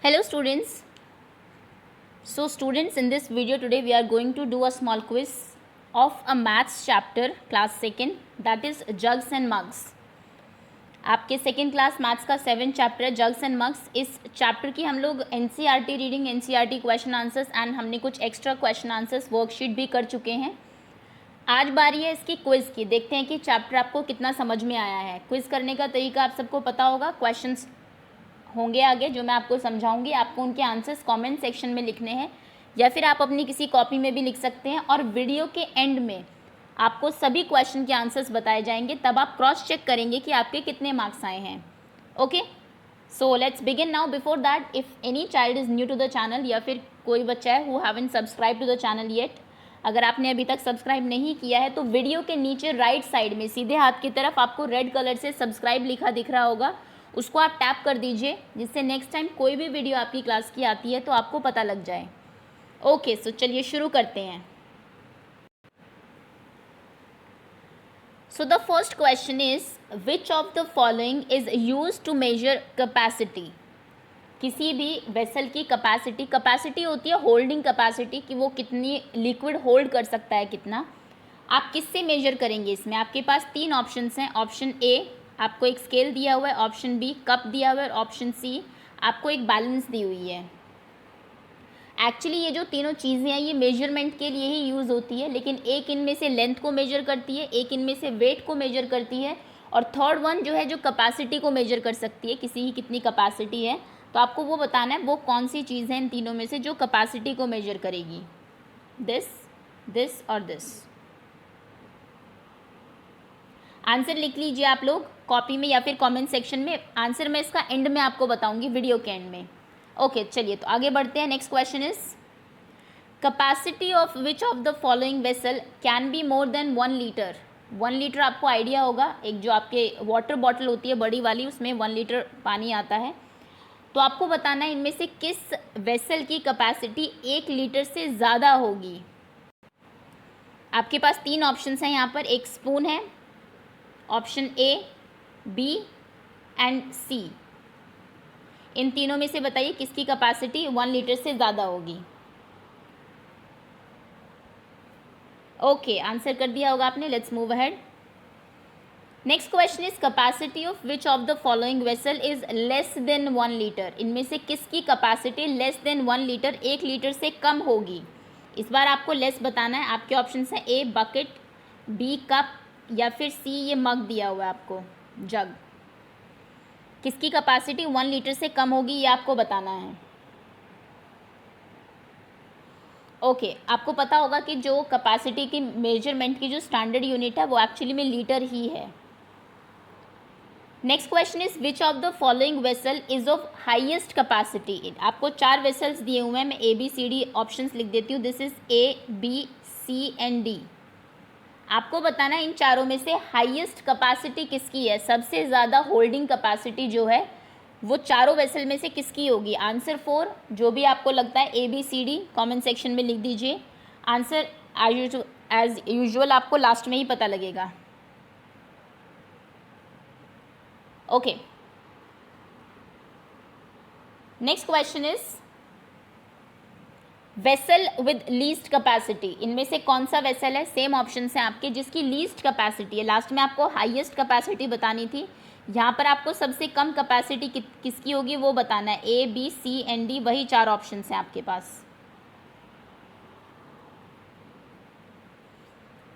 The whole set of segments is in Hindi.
Hello students. So students, in this video today we are going to do a small quiz of a maths chapter class 2nd, that is jugs and mugs. आपके सेकेंड क्लास मैथ्स का 7th चैप्टर है जग्स एंड मग्स. इस चैप्टर की हम लोग NCERT reading, NCERT question answers and हमने कुछ एक्स्ट्रा क्वेश्चन आंसर्स वर्कशीट भी कर चुके हैं. आज बारी है इसकी क्विज़ की. देखते हैं कि चैप्टर आपको कितना समझ में आया है. क्विज़ करने का तरीका आप सबको पता होगा. क्वेश्चंस होंगे आगे जो मैं आपको समझाऊंगी. आपको उनके आंसर्स कमेंट सेक्शन में लिखने हैं या फिर आप अपनी किसी कॉपी में भी लिख सकते हैं. और वीडियो के एंड में आपको सभी क्वेश्चन के आंसर्स बताए जाएंगे. तब आप क्रॉस चेक करेंगे कि आपके कितने मार्क्स आए हैं. Okay, so let's begin now. Before that, if any child is new to the channel या फिर कोई बच्चा है who haven't subscribe to the channel yet, अगर आपने अभी तक सब्सक्राइब नहीं किया है तो वीडियो के नीचे राइट साइड में सीधे हाथ की तरफ आपको रेड कलर से सब्सक्राइब लिखा दिख रहा होगा. उसको आप टैप कर दीजिए जिससे नेक्स्ट टाइम कोई भी वीडियो आपकी क्लास की आती है तो आपको पता लग जाए. ओके, सो चलिए शुरू करते हैं. So the first question is which of the following is use to measure capacity. किसी भी वेसल की कैपेसिटी होती है होल्डिंग कैपेसिटी, कि वो कितनी लिक्विड होल्ड कर सकता है कितना. आप किससे मेजर करेंगे इसमें? आपके पास 3 ऑप्शंस हैं. ऑप्शन ए, आपको एक स्केल दिया हुआ है. ऑप्शन बी, कप दिया हुआ है. और ऑप्शन सी, आपको एक बैलेंस दी हुई है. एक्चुअली ये जो तीनों चीज़ें हैं ये मेजरमेंट के लिए ही यूज़ होती है, लेकिन एक इनमें से लेंथ को मेजर करती है, एक इनमें से वेट को मेजर करती है, और थर्ड वन जो है जो कैपेसिटी को मेजर कर सकती है, किसी की कितनी कैपेसिटी है. तो आपको वो बताना है वो कौन सी चीज़ है इन तीनों में से जो कैपेसिटी को मेजर करेगी. दिस और दिस. आंसर लिख लीजिए आप लोग कॉपी में या फिर कमेंट सेक्शन में. आंसर मैं इसका एंड में आपको बताऊंगी, वीडियो के एंड में. ओके, चलिए तो आगे बढ़ते हैं. Next question is capacity of which of the following vessel can be more than 1 litre. 1 litre आपको आइडिया होगा, एक जो आपके वाटर बॉटल होती है बड़ी वाली, उसमें 1 लीटर पानी आता है. तो आपको बताना है इनमें से किस वेसल की कैपेसिटी 1 लीटर से ज़्यादा होगी. आपके पास 3 ऑप्शंस हैं यहाँ पर. एक स्पून है, ऑप्शन ए, बी एंड सी. इन तीनों में से बताइए किसकी कैपेसिटी 1 लीटर से ज़्यादा होगी. ओके, आंसर कर दिया होगा आपने. Let's move ahead. Next question is capacity of which of the following vessel is less than 1 litre. इनमें से किसकी capacity less than 1 litre, 1 litre से कम होगी. इस बार आपको लेस बताना है. आपके ऑप्शन हैं ए बकेट, बी कप, या फिर सी ये मग दिया हुआ है आपको, जग. किसकी कैपेसिटी 1 लीटर से कम होगी ये आपको बताना है. ओके, आपको पता होगा कि जो कैपेसिटी की मेजरमेंट की जो स्टैंडर्ड यूनिट है वो एक्चुअली में लीटर ही है. Next question is which of the following vessel is of highest capacity. आपको 4 वेसल्स दिए हुए हैं. मैं A B C D options लिख देती हूँ. This is A B C and D. आपको बताना है इन चारों में से हाईएस्ट कैपेसिटी किसकी है, सबसे ज़्यादा होल्डिंग कैपेसिटी जो है वो चारों वेसल में से किसकी होगी. आंसर 4 जो भी आपको लगता है A B C D comment section में लिख दीजिए. आंसर एज यूजुअल आपको लास्ट में ही पता लगेगा. Okay, next question is vessel with least capacity. इनमें से कौन सा वेसल है, सेम ऑप्शन है आपके, जिसकी लीस्ट कैपेसिटी है. लास्ट में आपको हाईएस्ट कैपेसिटी बतानी थी, यहाँ पर आपको सबसे कम कैपेसिटी किसकी होगी वो बताना है. A B C and D, वही 4 ऑप्शन हैं आपके पास.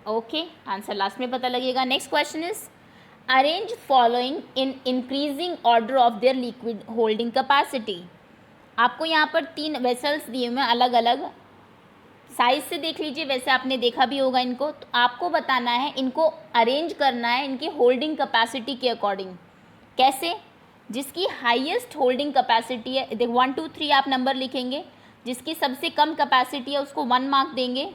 ओके, आंसर लास्ट में पता लगेगा. Next question is arrange following in increasing order of their liquid holding capacity. आपको यहाँ पर 3 वेसल्स दिए हुए हैं अलग अलग साइज से. देख लीजिए, वैसे आपने देखा भी होगा इनको. तो आपको बताना है इनको अरेंज करना है इनकी होल्डिंग कैपेसिटी के अकॉर्डिंग. कैसे? जिसकी हाईएस्ट होल्डिंग कैपेसिटी है, देखो 1 2 3 आप नंबर लिखेंगे. जिसकी सबसे कम कैपेसिटी है उसको 1 मार्क देंगे,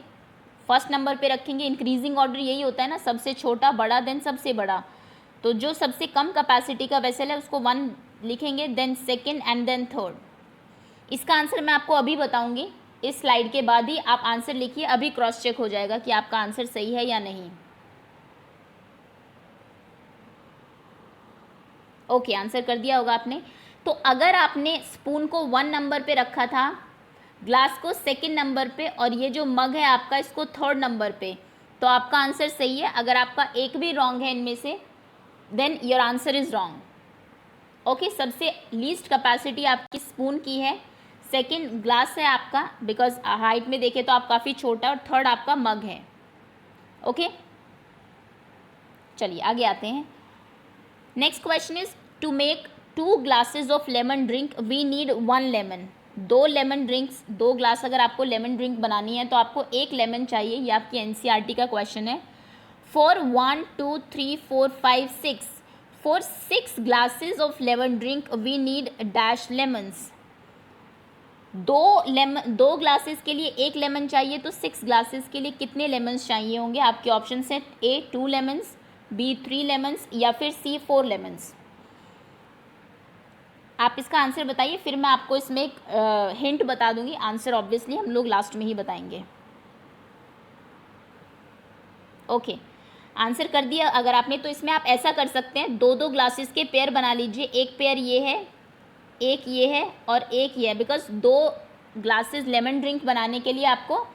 फर्स्ट नंबर पे रखेंगे. इंक्रीजिंग ऑर्डर यही होता है ना, सबसे छोटा बड़ा देन सबसे बड़ा. तो जो सबसे कम कैपेसिटी का वेसल है उसको 1 लिखेंगे, then second and then third. इसका आंसर मैं आपको अभी बताऊंगी. इस स्लाइड के बाद ही आप आंसर लिखिए, अभी क्रॉस चेक हो जाएगा कि आपका आंसर सही है या नहीं. ओके, आंसर कर दिया होगा आपने. तो अगर आपने स्पून को 1 नंबर पे रखा था, ग्लास को 2nd नंबर पे, और ये जो मग है आपका इसको 3rd नंबर पे, तो आपका आंसर सही है। अगर आपका एक भी रॉन्ग है इनमें से, then your answer is wrong. Okay, सबसे लीस्ट कैपेसिटी आपकी स्पून की है, 2nd ग्लास है आपका, बिकॉज हाइट में देखें तो आप काफ़ी छोटा, और 3rd आपका मग है। ओके, चलिए आगे आते हैं। Next question is to make 2 glasses of lemon drink we need 1 lemon. 2 lemon drinks, 2 glass अगर आपको लेमन ड्रिंक बनानी है तो आपको 1 लेमन चाहिए। ये आपकी एनसीईआरटी का क्वेश्चन है। For 1 2 3 4 5 6 for 6 glasses of lemon drink we need dash lemons. 2 glasses के लिए 1 लेमन चाहिए, तो 6 ग्लासेस के लिए कितने लेमन्स चाहिए होंगे? आपके ऑप्शन है A 2 लेमन्स, B 3 लेमन्स, या फिर C 4 लेमन्स। आप इसका आंसर बताइए, फिर मैं आपको इसमें एक हिंट बता दूंगी। आंसर ऑब्वियसली हम लोग लास्ट में ही बताएंगे। ओके, आंसर कर दिया अगर आपने, तो इसमें आप ऐसा कर सकते हैं, 2 ग्लासेस के पेयर बना लीजिए। एक पेयर ये है, एक ये है, और एक ये है, बिकॉज 2 ग्लासेस लेमन ड्रिंक बनाने के लिए आपको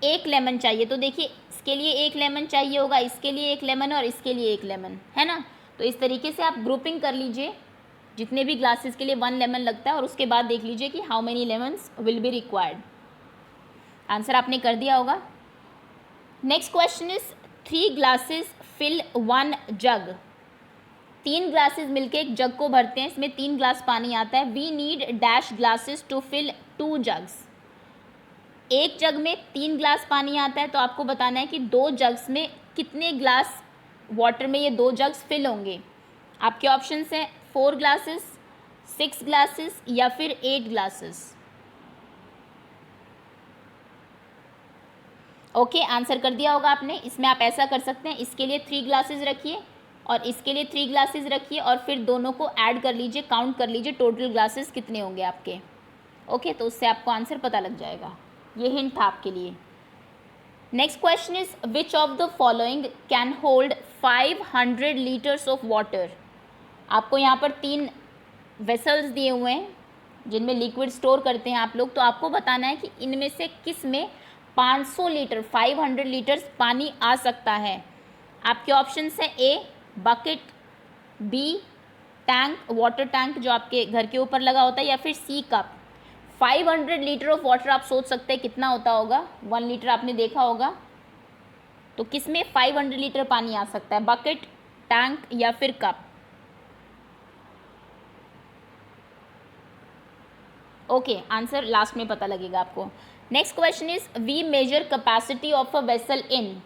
1 लेमन चाहिए। तो देखिए, इसके लिए 1 लेमन चाहिए होगा, इसके लिए 1 लेमन, और इसके लिए 1 लेमन, है ना। तो इस तरीके से आप ग्रुपिंग कर लीजिए, जितने भी ग्लासेस के लिए 1 लेमन लगता है, और उसके बाद देख लीजिए कि how many lemons will be required. Answer आपने कर दिया होगा। Next question is 3 glasses fill 1 jug. 3 glasses मिलके एक जग को भरते हैं, इसमें 3 ग्लास पानी आता है। We need dash glasses to fill 2 jugs. एक जग में 3 ग्लास पानी आता है, तो आपको बताना है कि 2 जग्स में कितने ग्लास वाटर में ये 2 जग्स फिल होंगे। आपके ऑप्शंस हैं 4 ग्लासेस, 6 ग्लासेस, या फिर 8 ग्लासेस। ओके, आंसर कर दिया होगा आपने। इसमें आप ऐसा कर सकते हैं, इसके लिए 3 ग्लासेस रखिए और इसके लिए 3 ग्लासेस रखिए, और फिर दोनों को ऐड कर लीजिए, काउंट कर लीजिए टोटल ग्लासेस कितने होंगे आपके। ओके, तो उससे आपको आंसर पता लग जाएगा। ये हिंट था आपके लिए। Next question is which of the following can hold 500 litres of water. आपको यहाँ पर 3 वेसल्स दिए हुए हैं जिनमें लिक्विड स्टोर करते हैं आप लोग, तो आपको बताना है कि इनमें से किस में 500 लीटर 500 लीटर्स पानी आ सकता है। आपके ऑप्शंस हैं A bucket, B tank, water tank जो आपके घर के ऊपर लगा होता है, या फिर C cup. 500 litre of water आप सोच सकते हैं कितना होता होगा। 1 लीटर आपने देखा होगा, तो किस में 500 लीटर पानी आ सकता है? बकेट, टैंक, या फिर कप। ओके, आंसर लास्ट में पता लगेगा आपको। Next question is we measure capacity of a vessel in.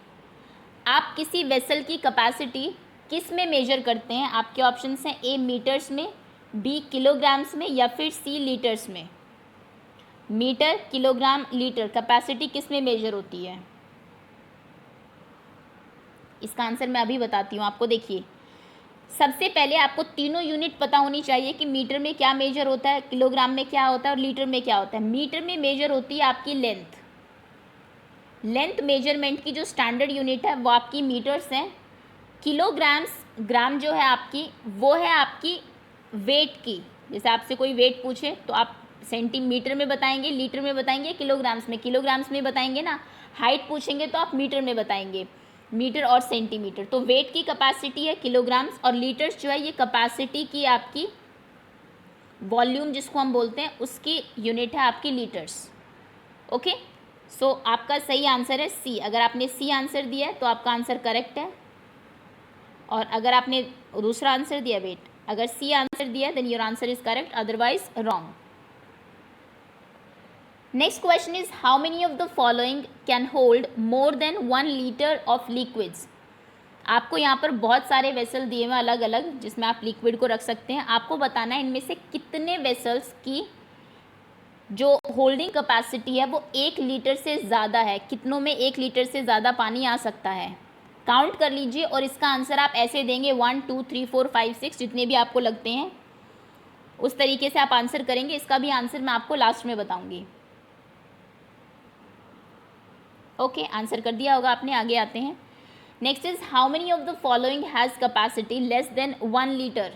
आप किसी वेसल की कैपेसिटी किस में मेजर करते हैं? आपके ऑप्शंस हैं A मीटर्स में, B किलोग्राम्स में, या फिर C लीटर्स में। मीटर, किलोग्राम, लीटर, कैपेसिटी किस में मेजर होती है? इसका आंसर मैं अभी बताती हूँ आपको। देखिए, सबसे पहले आपको तीनों यूनिट पता होनी चाहिए कि मीटर में क्या मेजर होता है, किलोग्राम में क्या होता है, और लीटर में क्या होता है। मीटर में मेजर होती है आपकी लेंथ। लेंथ मेजरमेंट की जो स्टैंडर्ड यूनिट है वो आपकी मीटर्स हैं। किलोग्राम्स, ग्राम जो है आपकी, वो है आपकी वेट की। जैसे आपसे कोई वेट पूछे तो आप सेंटीमीटर में बताएंगे, लीटर में बताएंगे, किलोग्राम्स में बताएंगे ना। हाइट पूछेंगे तो आप मीटर में बताएंगे, मीटर और सेंटीमीटर। तो वेट की कैपेसिटी है किलोग्राम्स, और लीटर्स जो है ये कैपेसिटी की आपकी वॉल्यूम जिसको हम बोलते हैं उसकी यूनिट है आपकी लीटर्स। ओके, सो आपका सही आंसर है C। अगर आपने C आंसर दिया है तो आपका आंसर करेक्ट है, और अगर आपने दूसरा आंसर दिया, वेट, अगर C आंसर दिया then your answer is correct, otherwise wrong. Next question is how many of the following can hold more than 1 litre of liquids. आपको यहाँ पर बहुत सारे वेसल दिए हुए अलग अलग, जिसमें आप लिक्विड को रख सकते हैं। आपको बताना है इनमें से कितने वेसल्स की जो होल्डिंग कैपेसिटी है वो 1 लीटर से ज़्यादा है। कितनों में 1 लीटर से ज़्यादा पानी आ सकता है? काउंट कर लीजिए, और इसका आंसर आप ऐसे देंगे 1 2 3 4 5 6, जितने भी आपको लगते हैं उस तरीके से आप आंसर करेंगे। इसका भी आंसर मैं आपको लास्ट में बताऊंगी। ओके, आंसर कर दिया होगा आपने। आगे आते हैं। Next is how many of the following has capacity less than 1 litre.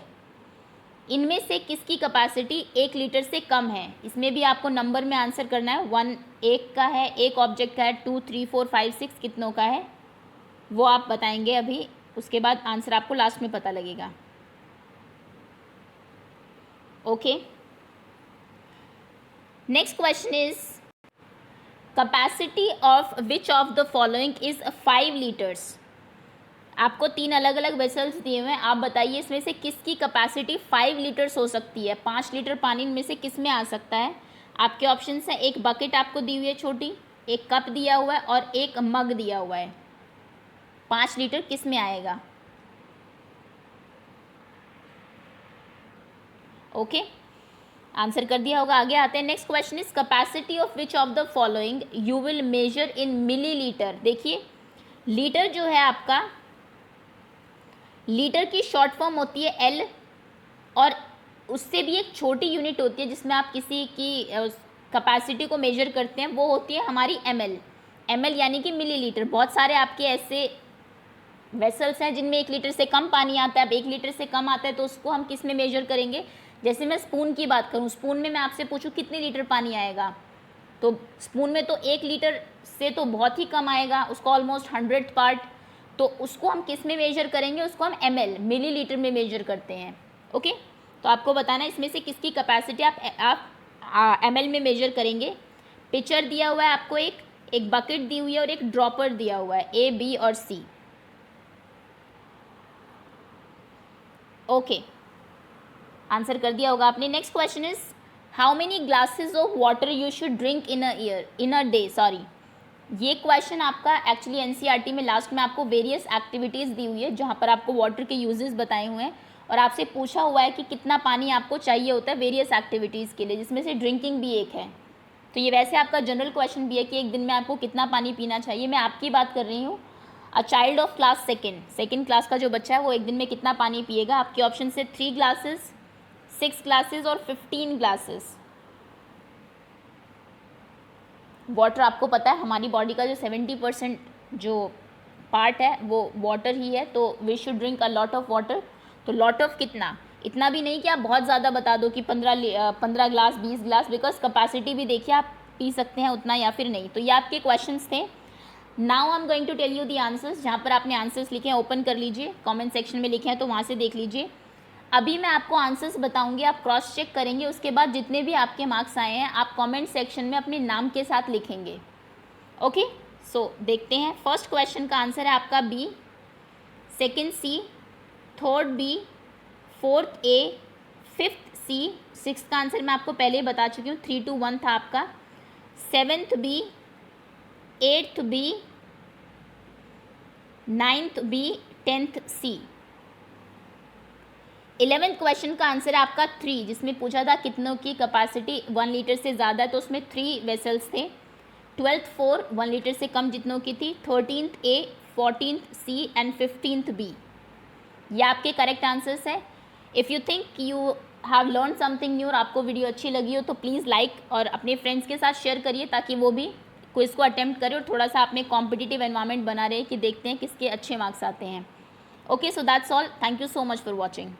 इनमें से किसकी कैपेसिटी 1 लीटर से कम है? इसमें भी आपको नंबर में आंसर करना है। 1 एक का है, एक ऑब्जेक्ट का है, 2 3 4 5 6 कितनों का है वो आप बताएंगे अभी, उसके बाद आंसर आपको लास्ट में पता लगेगा। Okay, next question is capacity of which of the following is 5 litres. आपको 3 अलग अलग वेसल्स दिए हुए हैं, आप बताइए इसमें से किसकी कैपेसिटी 5 लीटर्स हो सकती है। 5 लीटर पानी इनमें से किस में आ सकता है? आपके ऑप्शंस हैं, एक बकेट आपको दी हुई है छोटी, एक कप दिया हुआ है और एक मग दिया हुआ है। 5 लीटर किस में आएगा? ओके, आंसर कर दिया होगा। आगे आते हैं, next question is capacity of which of the following you will measure in millilitre. देखिए लीटर जो है आपका, लीटर की शॉर्ट फॉर्म होती है एल, और उससे भी एक छोटी यूनिट होती है जिसमें आप किसी की कैपेसिटी को मेजर करते हैं, वो होती है हमारी एमएल। एमएल यानी कि मिलीलीटर। बहुत सारे आपके ऐसे वेसल्स हैं जिनमें 1 लीटर से कम पानी आता है। अब 1 लीटर से कम आता है तो उसको हम किस में मेजर करेंगे? जैसे मैं स्पून की बात करूँ, स्पून में मैं आपसे पूछूँ कितने लीटर पानी आएगा, तो स्पून में तो 1 लीटर से तो बहुत ही कम आएगा, उसको ऑलमोस्ट 100th पार्ट। तो उसको हम किस में मेजर करेंगे? उसको हम एमएल मिलीलीटर में मेजर करते हैं। ओके, तो आपको बताना है इसमें से किसकी कैपेसिटी आप एमएल में मेजर करेंगे। पिक्चर दिया हुआ है आपको, एक बकेट दी हुई है और एक ड्रॉपर दिया हुआ है, ए बी और सी। ओके, आंसर कर दिया होगा आपने। Next question is how many glasses of water you should drink in a day. Sorry, ये क्वेश्चन आपका एक्चुअली एनसीईआरटी में लास्ट में आपको वेरियस एक्टिविटीज़ दी हुई है जहाँ पर आपको वाटर के यूजेस बताए हुए हैं और आपसे पूछा हुआ है कि कितना पानी आपको चाहिए होता है वेरियस एक्टिविटीज़ के लिए, जिसमें से ड्रिंकिंग भी एक है। तो ये वैसे आपका जनरल क्वेश्चन भी है कि एक दिन में आपको कितना पानी पीना चाहिए। मैं आपकी बात कर रही हूँ, a child of class second class का जो बच्चा है वो एक दिन में कितना पानी पिएगा। आपके ऑप्शन से 3 ग्लासेस, 6 ग्लासेस और 15 ग्लासेस। वाटर आपको पता है हमारी बॉडी का जो 70% जो पार्ट है वो वाटर ही है, तो we should drink a lot of water. तो लॉट ऑफ कितना? इतना भी नहीं कि आप बहुत ज़्यादा बता दो कि 15 ग्लास 20 ग्लास, बिकॉज कैपेसिटी भी देखिए आप पी सकते हैं उतना या फिर नहीं। तो ये आपके क्वेश्चंस थे। Now I am going to tell you the answers. जहाँ पर आपने आंसर्स लिखे हैं ओपन कर लीजिए, कमेंट सेक्शन में लिखे हैं तो वहाँ से देख लीजिए। अभी मैं आपको आंसर्स बताऊंगी, आप क्रॉस चेक करेंगे, उसके बाद जितने भी आपके मार्क्स आए हैं आप कमेंट सेक्शन में अपने नाम के साथ लिखेंगे। ओके, सो देखते हैं। फर्स्ट क्वेश्चन का आंसर है आपका बी, सेकंड सी, थर्ड बी, फोर्थ ए, फिफ्थ सी, सिक्स का आंसर मैं आपको पहले ही बता चुकी हूँ, 3 to 1 था आपका, 7th B, 8th B, 9th B, 10th C. 11th question का आंसर है आपका 3, जिसमें पूछा था कितनों की कैपेसिटी 1 लीटर से ज़्यादा है, तो उसमें 3 वेसल्स थे। 12th 4, 1 लीटर से कम जितनों की थी। 13th A, 14th C and 15th बी। ये आपके करेक्ट आंसर्स है। If you think you have learn something new और आपको वीडियो अच्छी लगी हो तो प्लीज़ लाइक और अपने फ्रेंड्स के साथ शेयर करिए ताकि वो भी क्विज को अटेम्प्ट करें और थोड़ा सा आप में कॉम्पिटिटिव एनवायरनमेंट बना रहे कि देखते हैं किसके अच्छे मार्क्स आते हैं। Okay, so that's all. Thank you so much for watching.